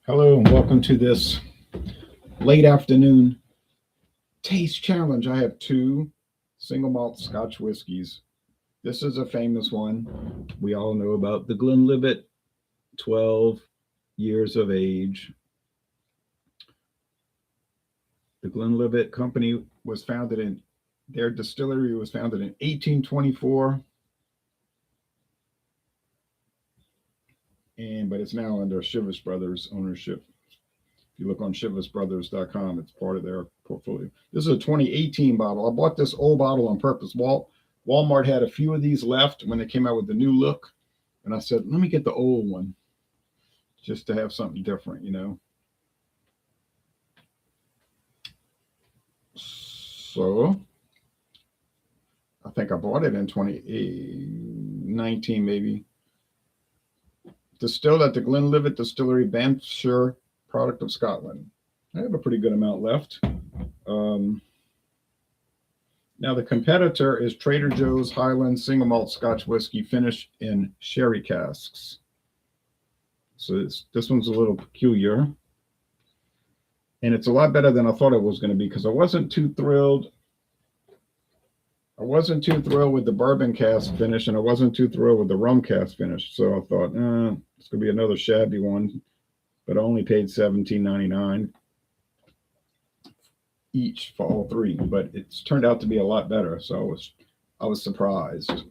Hello and welcome to this late afternoon taste challenge. I have two single malt Scotch whiskies. This is a famous one. We all know about the Glenlivet, 12 years of age. The Glenlivet company was founded in, their distillery was founded in 1824, but it's now under Chivas Brothers ownership. If you look on chivasbrothers.com, it's part of their portfolio. This is a 2018 bottle. I bought this old bottle on purpose. Walmart had a few of these left when they came out with the new look. And I said, let me get the old one just to have something different, you know. So I think I bought it in 2019, maybe. Distilled at the Glenlivet Distillery, Banffshire, product of Scotland. I have a pretty good amount left. Now the competitor is Trader Joe's Highland single malt Scotch whiskey finished in sherry casks. So this one's a little peculiar. And it's a lot better than I thought it was going to be because I wasn't too thrilled. I wasn't too thrilled with the bourbon cask finish, and I wasn't too thrilled with the rum cask finish. So I thought, it's going to be another shabby one. But I only paid $17.99 each for all three. But it's turned out to be a lot better, so I was surprised.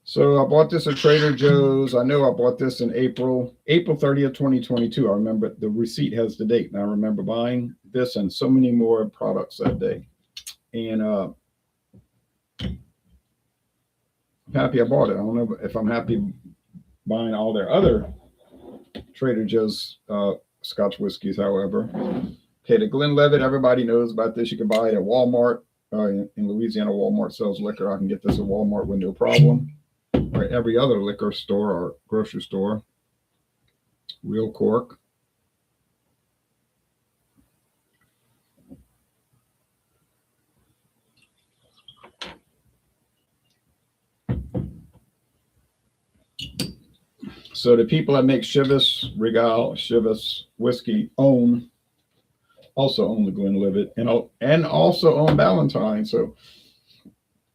So I bought this at Trader Joe's. I know I bought this in April 30th, 2022. I remember the receipt has the date, and I remember buying this and so many more products that day. And I'm happy I bought it. I don't know if I'm happy buying all their other Trader Joe's Scotch whiskeys, however. Okay, the Glenlivet, everybody knows about this. You can buy it at Walmart. In Louisiana, Walmart sells liquor. I can get this at Walmart with no problem. Or every other liquor store or grocery store. Real cork. So the people that make Chivas Regal, Chivas whiskey also own the Glenlivet and also own Ballantine. So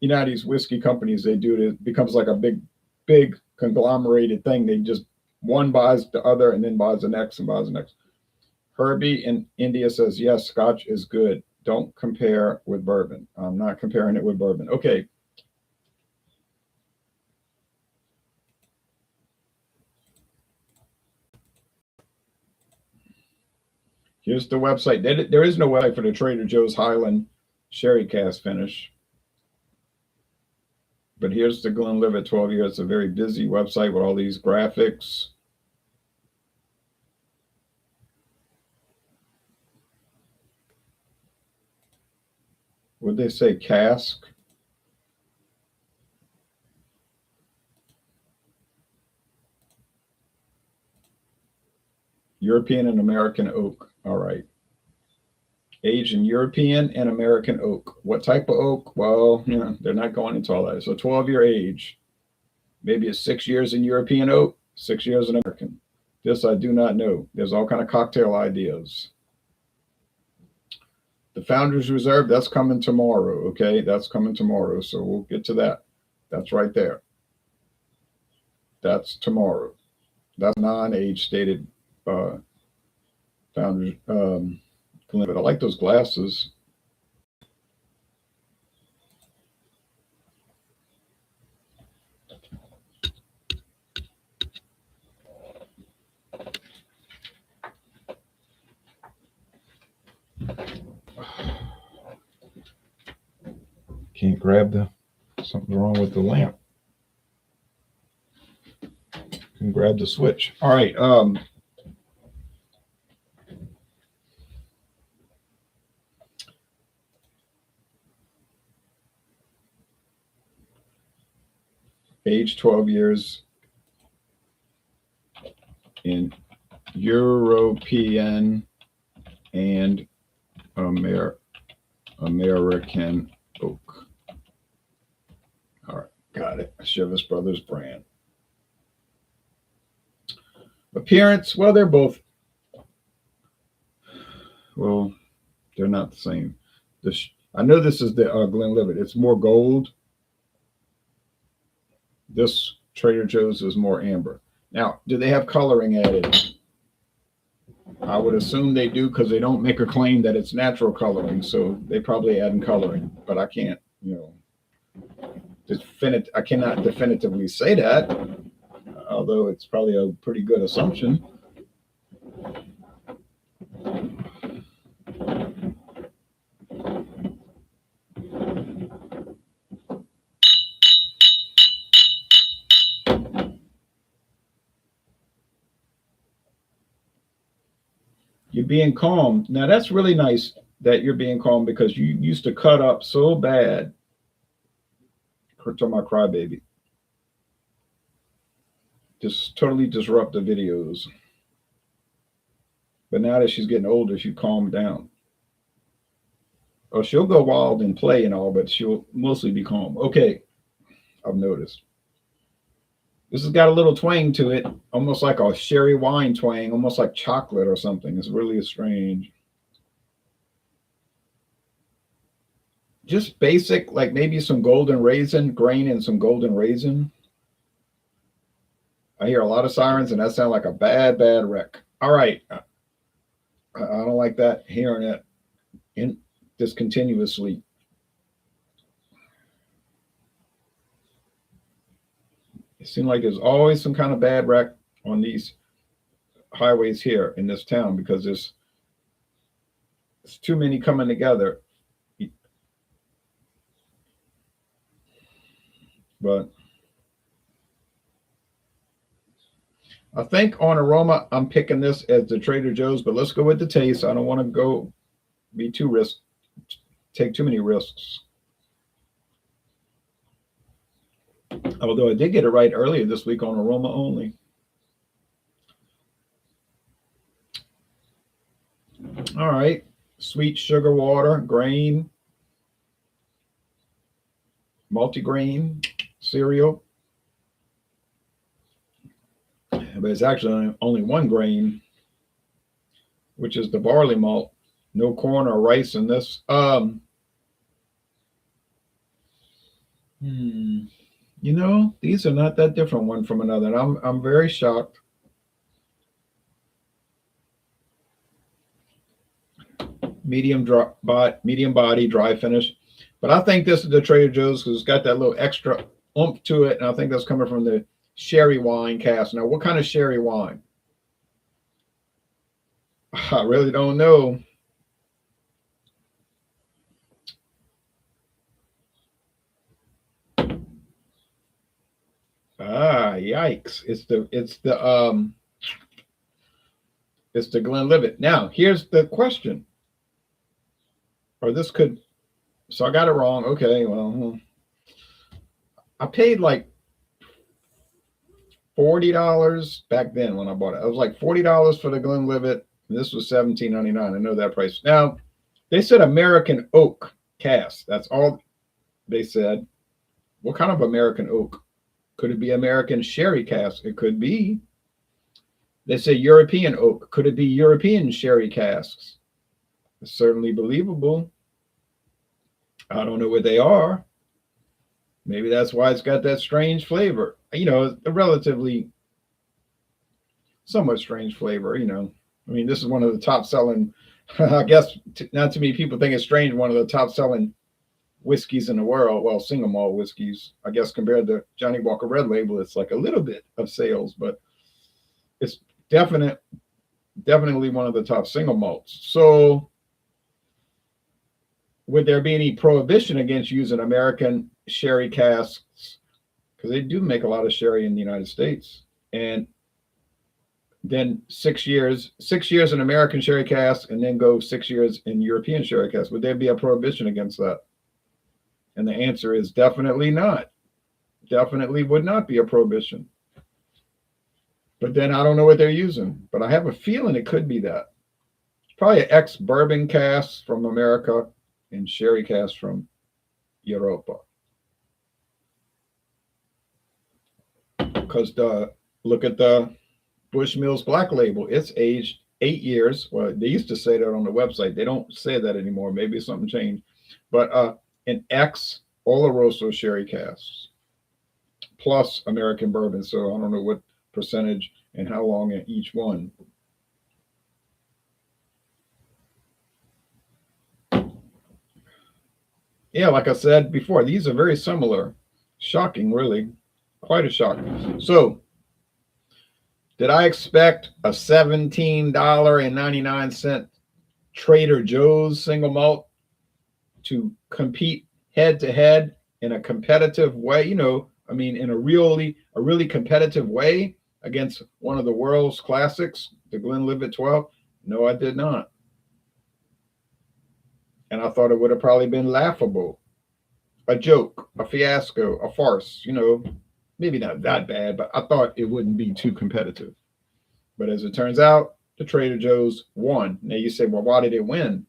you know how these whiskey companies, they do it becomes like a big conglomerated thing. They just one buys the other and then buys the next and buys the next. Herbie in India says, yes, Scotch is good. Don't compare with bourbon. I'm not comparing it with bourbon. Okay. Here's the website. There is no website for the Trader Joe's Highland sherry cask finish. But here's the Glenlivet 12 years. It's a very busy website with all these graphics. Would they say cask? European and American oak. All right. Aged in European and American oak. What type of oak? Well, they're not going into all that. So 12-year age. Maybe it's 6 years in European oak, 6 years in American. This I do not know. There's all kind of cocktail ideas. The Founders Reserve, that's coming tomorrow, okay? That's coming tomorrow, so we'll get to that. That's right there. That's tomorrow. That's non-age stated Founders. I like those glasses. Can't grab something's wrong with the lamp. Can grab the switch. All right. Age 12 years in European and American oak. All right, Got it. Chivas Brothers brand. Appearance, well, they're both, well, they're not the same. I know this is the Glenlivet. It's more gold. This Trader Joe's is more amber. Now, do they have coloring added? I would assume they do because they don't make a claim that it's natural coloring. So they probably add in coloring, but I can't, I cannot definitively say that, although it's probably a pretty good assumption. You're being calm. Now that's really nice that you're being calm because you used to cut up so bad. To my crybaby. Just totally disrupt the videos. But now that she's getting older, she calmed down. Or she'll go wild and play and all, but she'll mostly be calm. Okay, I've noticed. This has got a little twang to it, almost like a sherry wine twang, almost like chocolate or something. It's really strange. Just basic, like maybe some golden raisin, grain and some golden raisin. I hear a lot of sirens, and that sounds like a bad, bad wreck. All right. I don't like that, hearing it in discontinuously. It seems like there's always some kind of bad wreck on these highways here in this town because there's too many coming together. But I think on aroma, I'm picking this as the Trader Joe's, but let's go with the taste. I don't want to take too many risks. Although I did get it right earlier this week on aroma only. All right. Sweet sugar water, grain, multigrain cereal. But it's actually only one grain, which is the barley malt. No corn or rice in this. These are not that different one from another. And I'm very shocked. Medium body, dry finish. But I think this is the Trader Joe's because it's got that little extra oomph to it. And I think that's coming from the sherry wine cask. Now, what kind of sherry wine? I really don't know. Yikes. It's the Glenlivet. Now, here's the question. So I got it wrong. Okay, well, I paid like $40 back then when I bought it. It was like $40 for the Glenlivet. This was $17.99. I know that price. Now, they said American oak cask. That's all they said. What kind of American oak? Could it be American sherry cask? It could be. They say European oak. Could it be European sherry casks? It's certainly believable. I don't know what they are. Maybe that's why it's got that strange flavor. A relatively somewhat strange flavor, I mean, this is one of the top selling, I guess not too many people think it's strange, one of the top selling whiskeys in the world. Well, single malt whiskeys, I guess compared to Johnny Walker Red Label, it's like a little bit of sales, but it's definitely one of the top single malts. So would there be any prohibition against using American sherry casks? Because they do make a lot of sherry in the United States. And then 6 years in American sherry cask, and then go 6 years in European sherry cask. Would there be a prohibition against that? And the answer is definitely not. Definitely would not be a prohibition. But then I don't know what they're using. But I have a feeling it could be that. Probably an ex-bourbon cask from America and sherry cask from Europa. because look at the Bushmills Black Label. It's aged 8 years. Well, they used to say that on the website. They don't say that anymore. Maybe something changed. But an ex Oloroso sherry casks plus American bourbon. So I don't know what percentage and how long in each one. Yeah, like I said before, these are very similar. Shocking, really. Quite a shock. So, did I expect a $17.99 Trader Joe's single malt to compete head to head in a competitive way? I mean, in a really competitive way against one of the world's classics, the Glenlivet 12? No, I did not. And I thought it would have probably been laughable, a joke, a fiasco, a farce, maybe not that bad, but I thought it wouldn't be too competitive. But as it turns out, the Trader Joe's won. Now you say, well, why did it win?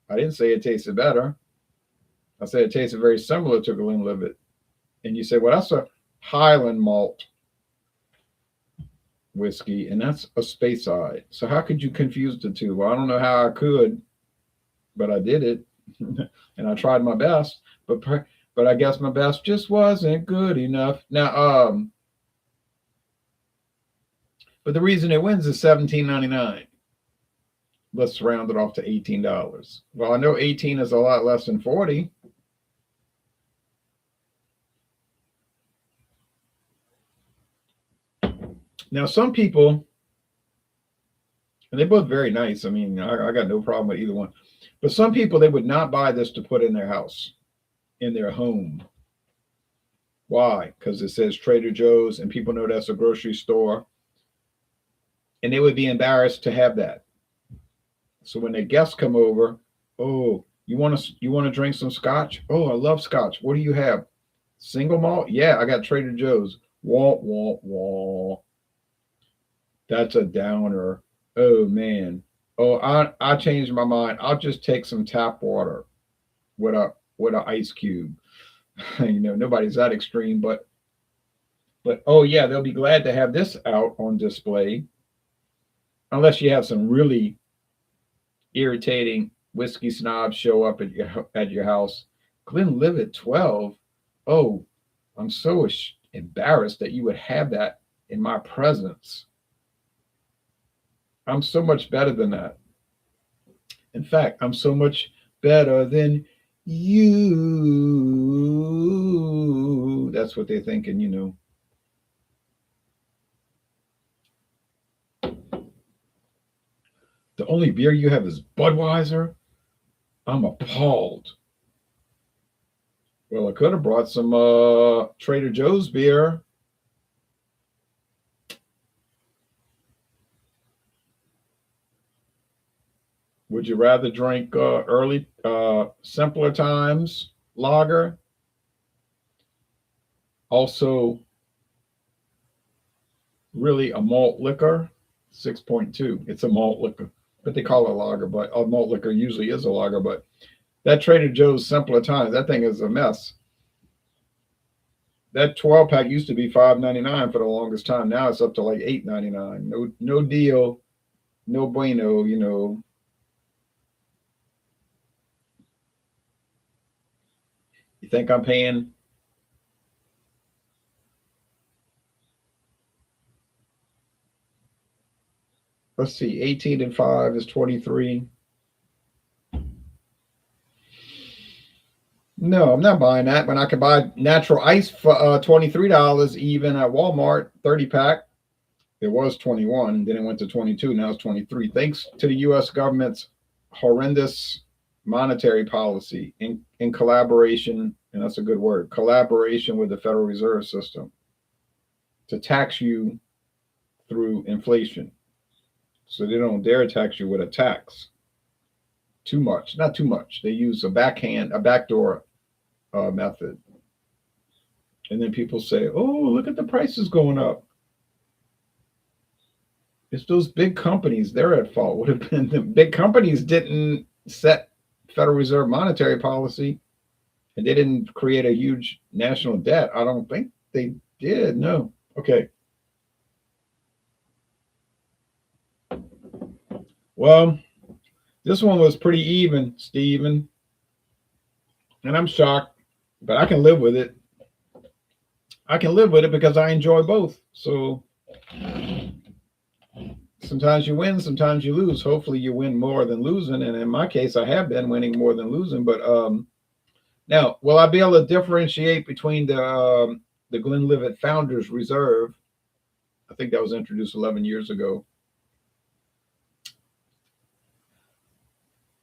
I didn't say it tasted better. I said it tasted very similar to Glenlivet. And you say, well, that's a Highland malt whiskey, and that's a Speyside. So how could you confuse the two? Well, I don't know how I could, but I did it, and I tried my best. But I guess my best just wasn't good enough. Now, but the reason it wins is $17.99. Let's round it off to $18. Well, I know 18 is a lot less than 40. Now, some people, and they're both very nice. I mean, I got no problem with either one. But some people, they would not buy this to put in their house, in their home. Why? Because it says Trader Joe's, and people know that's a grocery store. And they would be embarrassed to have that. So when their guests come over, oh, you want to drink some Scotch? Oh, I love Scotch. What do you have? Single malt? Yeah, I got Trader Joe's. Wah, wah, wah. That's a downer. Oh, man. Oh, I changed my mind. I'll just take some tap water with an ice cube. Nobody's that extreme, but oh yeah, they'll be glad to have this out on display. Unless you have some really irritating whiskey snobs show up at your house. Glenlivet 12. Oh, I'm so embarrassed that you would have that in my presence. I'm so much better than that. In fact, I'm so much better than you. That's what they're thinking, The only beer you have is Budweiser? I'm appalled. Well, I could have brought some Trader Joe's beer. Would you rather drink early, simpler times lager? Also, really a malt liquor, 6.2. It's a malt liquor, but they call it a lager. But a malt liquor usually is a lager. But that Trader Joe's simpler times, that thing is a mess. That 12 pack used to be $5.99 for the longest time. Now it's up to like $8.99. No deal, no bueno. You think I'm paying? Let's see, 18 and 5 is 23. No, I'm not buying that. When I could buy natural ice for $23 even at Walmart, 30 pack. It was 21, then it went to 22. Now it's 23. Thanks to the U.S. government's horrendous monetary policy in collaboration, and that's a good word, collaboration with the Federal Reserve System to tax you through inflation. So they don't dare tax you with a tax. Too much, not too much. They use a backdoor method. And then people say, oh, look at the prices going up. It's those big companies, they're at fault. Would have been the big companies didn't set Federal Reserve monetary policy, and they didn't create a huge national debt. I don't think they did. No, Okay. Well, this one was pretty even, Steven. And I'm shocked, but I can live with it. I can live with it because I enjoy both. So sometimes you win, sometimes you lose. Hopefully you win more than losing. And in my case, I have been winning more than losing. But now, will I be able to differentiate between the Glenlivet Founders Reserve? I think that was introduced 11 years ago.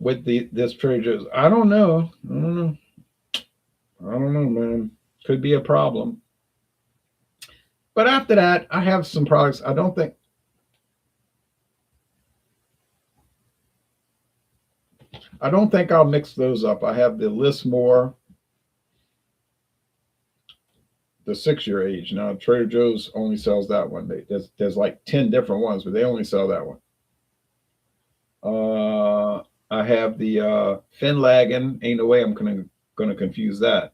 With this Trader Joe's, I don't know. I don't know, man. Could be a problem. But after that, I have some products. I don't think I'll mix those up. I have the Listmore, the 6-year age. Now Trader Joe's only sells that one. There's like 10 different ones, but they only sell that one. I have the Finlagen. Ain't no way I'm gonna confuse that.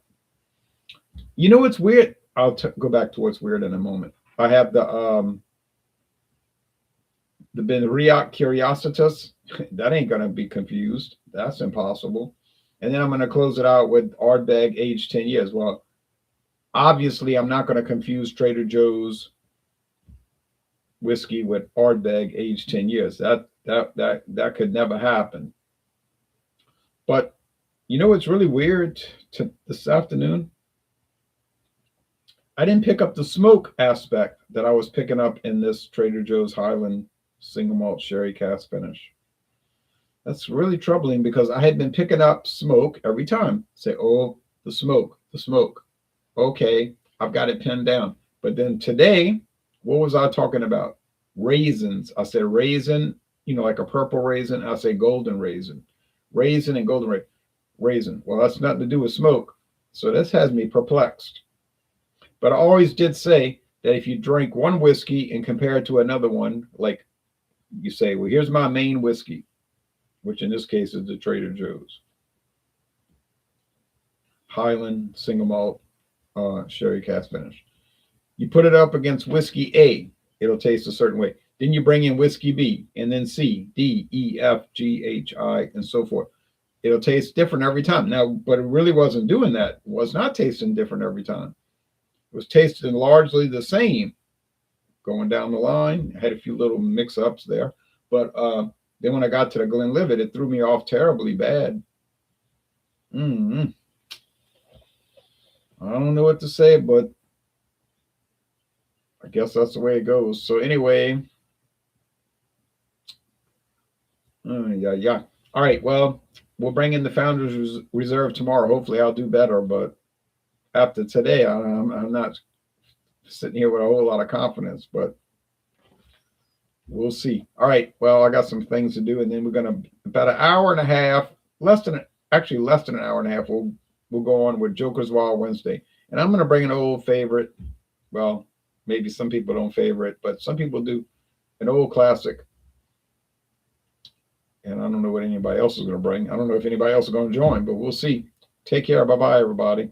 You know what's weird? I'll go back to what's weird in a moment. I have the Benriach Curiositas. That ain't gonna be confused. That's impossible. And then I'm gonna close it out with Ardbeg, aged 10 years. Well, obviously I'm not gonna confuse Trader Joe's whiskey with Ardbeg, aged 10 years. That could never happen. But you know what's really weird this afternoon? I didn't pick up the smoke aspect that I was picking up in this Trader Joe's Highland single malt sherry cask finish. That's really troubling because I had been picking up smoke every time. Say, oh, the smoke, the smoke. Okay, I've got it pinned down. But then today, what was I talking about? Raisins. I said raisin, like a purple raisin. I say golden raisin. Raisin and golden raisin. Well, that's nothing to do with smoke. So this has me perplexed. But I always did say that if you drink one whiskey and compare it to another one, like you say, well, here's my main whiskey, which in this case is the Trader Joe's Highland single malt sherry cask finish. You put it up against whiskey A, it'll taste a certain way. Then you bring in whiskey B, and then C, D, E, F, G, H, I, and so forth. It'll taste different every time. Now, but it really wasn't doing that. It was not tasting different every time. It was tasting largely the same going down the line. I had a few little mix-ups there. But then when I got to the Glenlivet, it threw me off terribly bad. I don't know what to say, but I guess that's the way it goes. So anyway, yeah. All right, well, we'll bring in the Founders Reserve tomorrow. Hopefully I'll do better, but after today, I'm not sitting here with a whole lot of confidence, but we'll see. All right, well, I got some things to do, and then we're going to, about an hour and a half, less than an hour and a half, we'll go on with Joker's Wild Wednesday. And I'm going to bring an old favorite. Well, maybe some people don't favor it, but some people do. An old classic. And I don't know what anybody else is going to bring. I don't know if anybody else is going to join, but we'll see. Take care. Bye-bye, everybody.